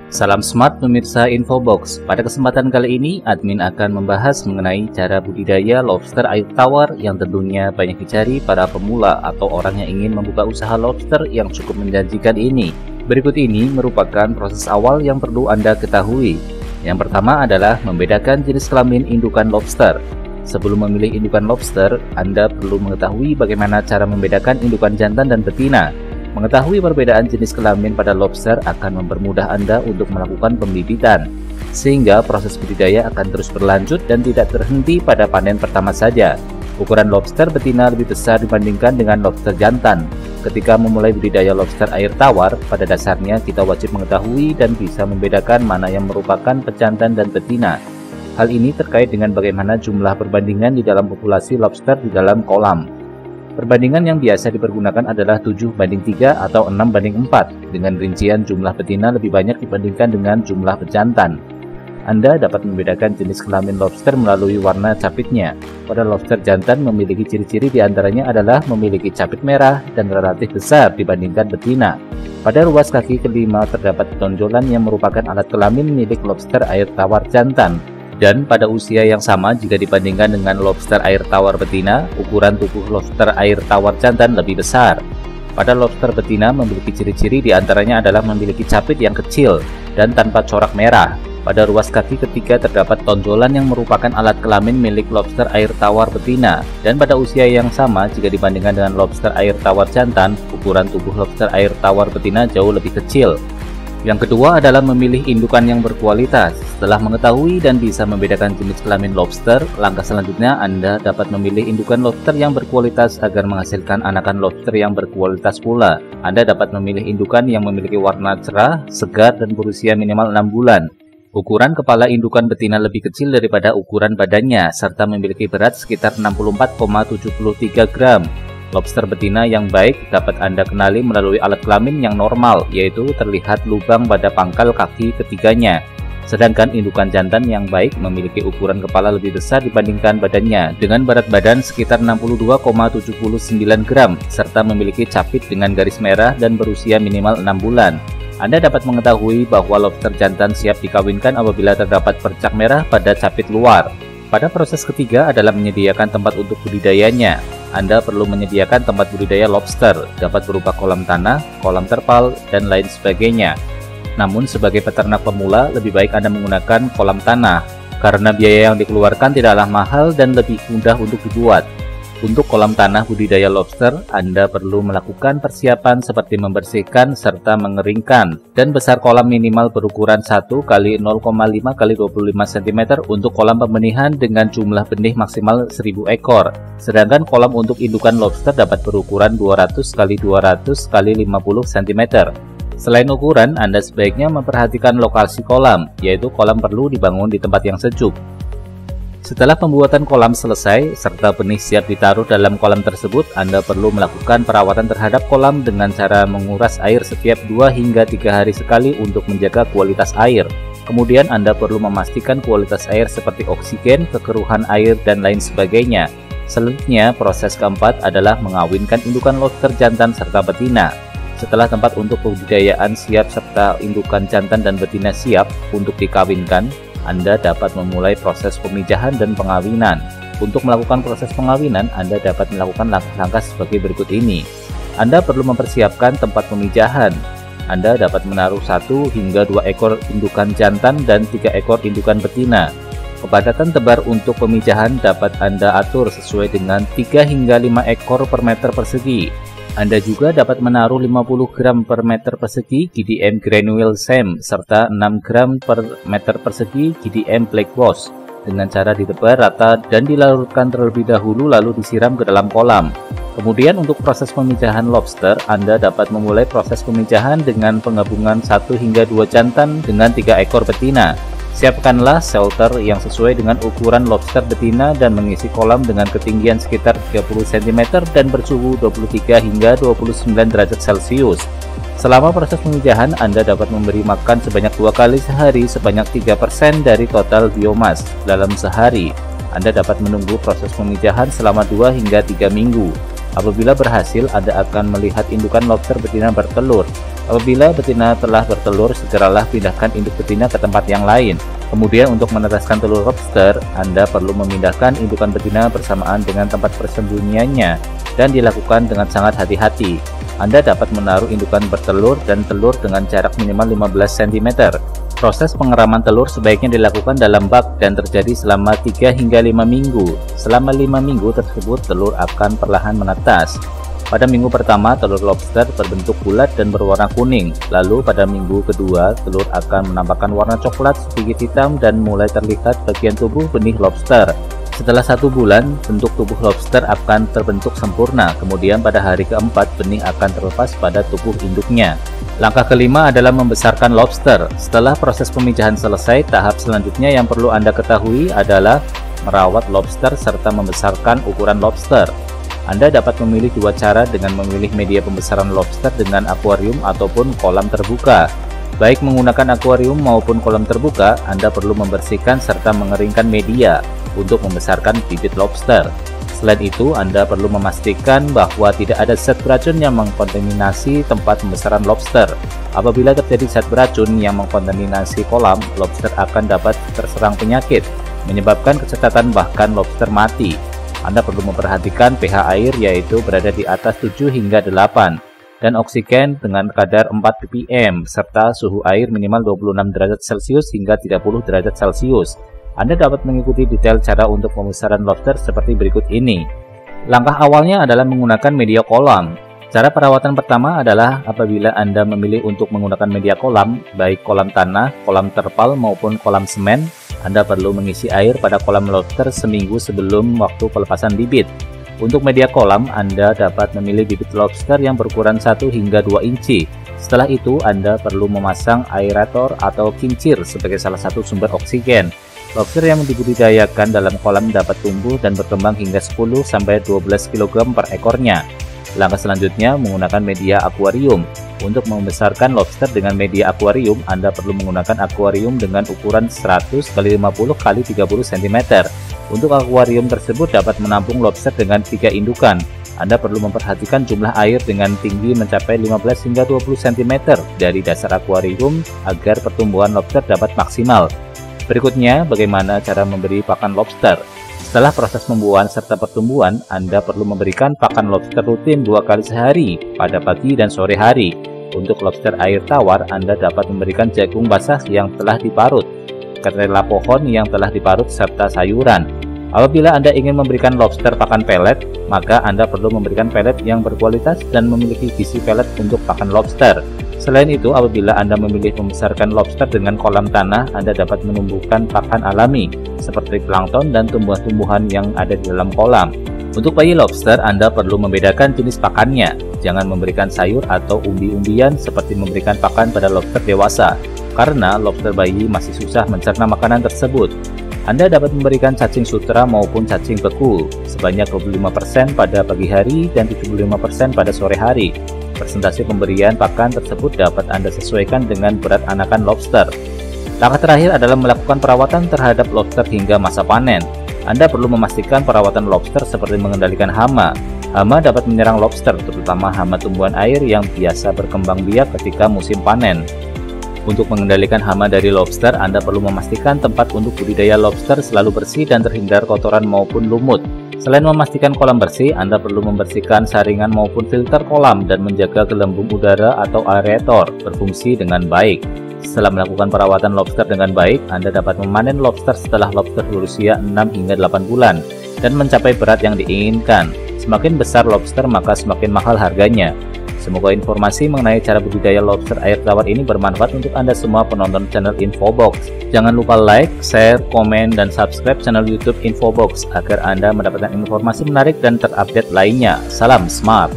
Salam smart pemirsa Infobox. Pada kesempatan kali ini, admin akan membahas mengenai cara budidaya lobster air tawar yang tentunya banyak dicari para pemula atau orang yang ingin membuka usaha lobster yang cukup menjanjikan ini. Berikut ini merupakan proses awal yang perlu Anda ketahui. Yang pertama adalah membedakan jenis kelamin indukan lobster. Sebelum memilih indukan lobster, Anda perlu mengetahui bagaimana cara membedakan indukan jantan dan betina. Mengetahui perbedaan jenis kelamin pada lobster akan mempermudah Anda untuk melakukan pembibitan, sehingga proses budidaya akan terus berlanjut dan tidak terhenti pada panen pertama saja. Ukuran lobster betina lebih besar dibandingkan dengan lobster jantan. Ketika memulai budidaya lobster air tawar, pada dasarnya kita wajib mengetahui dan bisa membedakan mana yang merupakan pejantan dan betina. Hal ini terkait dengan bagaimana jumlah perbandingan di dalam populasi lobster di dalam kolam. Perbandingan yang biasa dipergunakan adalah 7:3 atau 6:4, dengan rincian jumlah betina lebih banyak dibandingkan dengan jumlah pejantan. Anda dapat membedakan jenis kelamin lobster melalui warna capitnya. Pada lobster jantan memiliki ciri-ciri diantaranya adalah memiliki capit merah dan relatif besar dibandingkan betina. Pada ruas kaki kelima terdapat tonjolan yang merupakan alat kelamin milik lobster air tawar jantan. Dan pada usia yang sama jika dibandingkan dengan lobster air tawar betina, ukuran tubuh lobster air tawar jantan lebih besar. Pada lobster betina memiliki ciri-ciri diantaranya adalah memiliki capit yang kecil dan tanpa corak merah. Pada ruas kaki ketiga terdapat tonjolan yang merupakan alat kelamin milik lobster air tawar betina. Dan pada usia yang sama jika dibandingkan dengan lobster air tawar jantan, ukuran tubuh lobster air tawar betina jauh lebih kecil. Yang kedua adalah memilih indukan yang berkualitas. Setelah mengetahui dan bisa membedakan jenis kelamin lobster, langkah selanjutnya Anda dapat memilih indukan lobster yang berkualitas agar menghasilkan anakan lobster yang berkualitas pula. Anda dapat memilih indukan yang memiliki warna cerah, segar, dan berusia minimal 6 bulan. Ukuran kepala indukan betina lebih kecil daripada ukuran badannya, serta memiliki berat sekitar 64,73 gram. Lobster betina yang baik dapat Anda kenali melalui alat kelamin yang normal, yaitu terlihat lubang pada pangkal kaki ketiganya. Sedangkan indukan jantan yang baik memiliki ukuran kepala lebih besar dibandingkan badannya, dengan berat badan sekitar 62,79 gram, serta memiliki capit dengan garis merah dan berusia minimal 6 bulan. Anda dapat mengetahui bahwa lobster jantan siap dikawinkan apabila terdapat percak merah pada capit luar. Pada proses ketiga adalah menyediakan tempat untuk budidayanya. Anda perlu menyediakan tempat budidaya lobster, dapat berupa kolam tanah, kolam terpal, dan lain sebagainya. Namun sebagai peternak pemula, lebih baik Anda menggunakan kolam tanah, karena biaya yang dikeluarkan tidaklah mahal dan lebih mudah untuk dibuat. Untuk kolam tanah budidaya lobster, Anda perlu melakukan persiapan seperti membersihkan serta mengeringkan, dan besar kolam minimal berukuran 1 x 0,5 x 25 cm untuk kolam pembenihan dengan jumlah benih maksimal 1000 ekor. Sedangkan kolam untuk indukan lobster dapat berukuran 200 x 200 x 50 cm. Selain ukuran, Anda sebaiknya memperhatikan lokasi kolam, yaitu kolam perlu dibangun di tempat yang sejuk. Setelah pembuatan kolam selesai, serta benih siap ditaruh dalam kolam tersebut, Anda perlu melakukan perawatan terhadap kolam dengan cara menguras air setiap 2 hingga 3 hari sekali untuk menjaga kualitas air. Kemudian Anda perlu memastikan kualitas air seperti oksigen, kekeruhan air, dan lain sebagainya. Selanjutnya, proses keempat adalah mengawinkan indukan lobster jantan serta betina. Setelah tempat untuk pembudidayaan siap serta indukan jantan dan betina siap untuk dikawinkan, Anda dapat memulai proses pemijahan dan pengawinan. Untuk melakukan proses pengawinan, Anda dapat melakukan langkah-langkah sebagai berikut ini. Anda perlu mempersiapkan tempat pemijahan. Anda dapat menaruh 1 hingga 2 ekor indukan jantan dan 3 ekor indukan betina. Kepadatan tebar untuk pemijahan dapat Anda atur sesuai dengan 3 hingga 5 ekor per meter persegi. Anda juga dapat menaruh 50 gram per meter persegi GDM Granule SEM serta 6 gram per meter persegi GDM Black Wash dengan cara ditebar rata dan dilarutkan terlebih dahulu lalu disiram ke dalam kolam. Kemudian untuk proses pemijahan lobster, Anda dapat memulai proses pemijahan dengan penggabungan 1 hingga 2 jantan dengan 3 ekor betina. Siapkanlah shelter yang sesuai dengan ukuran lobster betina dan mengisi kolam dengan ketinggian sekitar 30 cm dan bersuhu 23 hingga 29 derajat Celcius. Selama proses pemijahan, Anda dapat memberi makan sebanyak 2 kali sehari sebanyak 3% dari total biomas dalam sehari. Anda dapat menunggu proses pemijahan selama 2 hingga 3 minggu. Apabila berhasil, Anda akan melihat indukan lobster betina bertelur. Apabila betina telah bertelur, segeralah pindahkan induk betina ke tempat yang lain. Kemudian untuk menetaskan telur lobster, Anda perlu memindahkan indukan betina bersamaan dengan tempat persembunyiannya dan dilakukan dengan sangat hati-hati. Anda dapat menaruh indukan bertelur dan telur dengan jarak minimal 15 cm. Proses pengeraman telur sebaiknya dilakukan dalam bak dan terjadi selama 3 hingga 5 minggu. Selama 5 minggu tersebut, telur akan perlahan menetas. Pada minggu pertama, telur lobster berbentuk bulat dan berwarna kuning. Lalu pada minggu kedua, telur akan menampakkan warna coklat sedikit hitam dan mulai terlihat bagian tubuh benih lobster. Setelah 1 bulan, bentuk tubuh lobster akan terbentuk sempurna. Kemudian pada hari keempat, benih akan terlepas pada tubuh induknya. Langkah kelima adalah membesarkan lobster. Setelah proses pemijahan selesai, tahap selanjutnya yang perlu Anda ketahui adalah merawat lobster serta membesarkan ukuran lobster. Anda dapat memilih 2 cara dengan memilih media pembesaran lobster dengan akuarium ataupun kolam terbuka. Baik menggunakan akuarium maupun kolam terbuka, Anda perlu membersihkan serta mengeringkan media untuk membesarkan bibit lobster. Selain itu, Anda perlu memastikan bahwa tidak ada zat beracun yang mengkontaminasi tempat pembesaran lobster. Apabila terjadi zat beracun yang mengkontaminasi kolam, lobster akan dapat terserang penyakit, menyebabkan kecacatan bahkan lobster mati. Anda perlu memperhatikan pH air yaitu berada di atas 7 hingga 8, dan oksigen dengan kadar 4 ppm, serta suhu air minimal 26 derajat Celcius hingga 30 derajat Celcius. Anda dapat mengikuti detail cara untuk pembesaran lobster seperti berikut ini. Langkah awalnya adalah menggunakan media kolam. Cara perawatan pertama adalah apabila Anda memilih untuk menggunakan media kolam, baik kolam tanah, kolam terpal maupun kolam semen, Anda perlu mengisi air pada kolam lobster seminggu sebelum waktu pelepasan bibit. Untuk media kolam, Anda dapat memilih bibit lobster yang berukuran 1 hingga 2 inci. Setelah itu, Anda perlu memasang aerator atau kincir sebagai salah satu sumber oksigen. Lobster yang dibudidayakan dalam kolam dapat tumbuh dan berkembang hingga 10-12 kg per ekornya. Langkah selanjutnya menggunakan media akuarium. Untuk membesarkan lobster dengan media akuarium, Anda perlu menggunakan akuarium dengan ukuran 100 x 50 x 30 cm. Untuk akuarium tersebut dapat menampung lobster dengan 3 indukan. Anda perlu memperhatikan jumlah air dengan tinggi mencapai 15 hingga 20 cm dari dasar akuarium agar pertumbuhan lobster dapat maksimal. Berikutnya, bagaimana cara memberi pakan lobster. Setelah proses pembuahan serta pertumbuhan, Anda perlu memberikan pakan lobster rutin 2 kali sehari, pada pagi dan sore hari. Untuk lobster air tawar, Anda dapat memberikan jagung basah yang telah diparut, ketela pohon yang telah diparut, serta sayuran. Apabila Anda ingin memberikan lobster pakan pelet, maka Anda perlu memberikan pelet yang berkualitas dan memiliki gizi pelet untuk pakan lobster. Selain itu, apabila Anda memilih membesarkan lobster dengan kolam tanah, Anda dapat menumbuhkan pakan alami seperti plankton dan tumbuhan-tumbuhan yang ada di dalam kolam. Untuk bayi lobster, Anda perlu membedakan jenis pakannya. Jangan memberikan sayur atau umbi-umbian seperti memberikan pakan pada lobster dewasa, karena lobster bayi masih susah mencerna makanan tersebut. Anda dapat memberikan cacing sutra maupun cacing beku sebanyak 25% pada pagi hari dan 75% pada sore hari. Persentase pemberian pakan tersebut dapat Anda sesuaikan dengan berat anakan lobster. Langkah terakhir adalah melakukan perawatan terhadap lobster hingga masa panen. Anda perlu memastikan perawatan lobster seperti mengendalikan hama. Hama dapat menyerang lobster, terutama hama tumbuhan air yang biasa berkembang biak ketika musim panen. Untuk mengendalikan hama dari lobster, Anda perlu memastikan tempat untuk budidaya lobster selalu bersih dan terhindar kotoran maupun lumut. Selain memastikan kolam bersih, Anda perlu membersihkan saringan maupun filter kolam dan menjaga gelembung udara atau aerator berfungsi dengan baik. Setelah melakukan perawatan lobster dengan baik, Anda dapat memanen lobster setelah lobster berusia 6 hingga 8 bulan dan mencapai berat yang diinginkan. Semakin besar lobster, maka semakin mahal harganya. Semoga informasi mengenai cara budidaya lobster air tawar ini bermanfaat untuk Anda semua penonton channel Infobox. Jangan lupa like, share, komen, dan subscribe channel YouTube Infobox agar Anda mendapatkan informasi menarik dan terupdate lainnya. Salam smart!